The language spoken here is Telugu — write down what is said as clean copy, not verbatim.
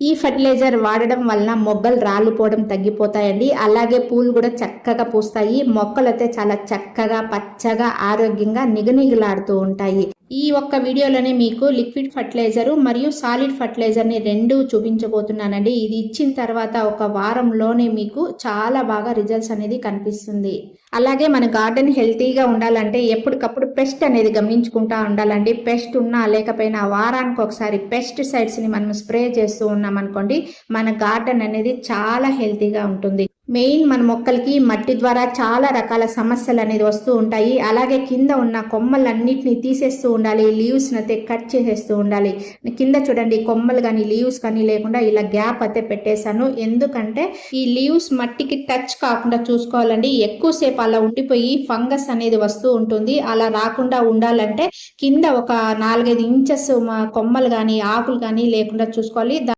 ఈ ఫర్టిలైజర్ వాడడం వలన మొగ్గలు రాలిపోవడం తగ్గిపోతాయండి. అలాగే పూలు కూడా చక్కగా పూస్తాయి. మొక్కలైతే చాలా చక్కగా పచ్చగా ఆరోగ్యంగా నిగనిగలాడుతూ ఉంటాయి. ఈ ఒక్క వీడియోలోనే మీకు లిక్విడ్ ఫర్టిలైజర్ మరియు సాలిడ్ ఫర్టిలైజర్ని రెండు చూపించబోతున్నానండి. ఇది ఇచ్చిన తర్వాత ఒక వారంలోనే మీకు చాలా బాగా రిజల్ట్స్ అనేది కనిపిస్తుంది. అలాగే మన గార్డెన్ హెల్తీగా ఉండాలంటే ఎప్పటికప్పుడు పెస్ట్ అనేది గమనించుకుంటా ఉండాలండి. పెస్ట్ ఉన్నా లేకపోయినా వారానికి ఒకసారి పెస్టిసైడ్స్ని మనం స్ప్రే చేస్తూ ఉన్నాం అనుకోండి, మన గార్డెన్ అనేది చాలా హెల్తీగా ఉంటుంది. మెయిన్ మన మొక్కలకి మట్టి ద్వారా చాలా రకాల సమస్యలు అనేది వస్తూ ఉంటాయి. అలాగే కింద ఉన్న కొమ్మలన్నిటిని తీసేస్తూ ఉండాలి. లీవ్స్ని అయితే కట్ చేసేస్తూ ఉండాలి. కింద చూడండి, కొమ్మలు కానీ లీవ్స్ కానీ లేకుండా ఇలా గ్యాప్ అయితే పెట్టేశాను. ఎందుకంటే ఈ లీవ్స్ మట్టికి టచ్ కాకుండా చూసుకోవాలండి. ఎక్కువసేపు అలా ఉండిపోయి ఫంగస్ అనేది వస్తూ ఉంటుంది. అలా రాకుండా ఉండాలంటే కింద ఒక 4-5 ఇంచెస్ కొమ్మలు కానీ ఆకులు కానీ లేకుండా చూసుకోవాలి.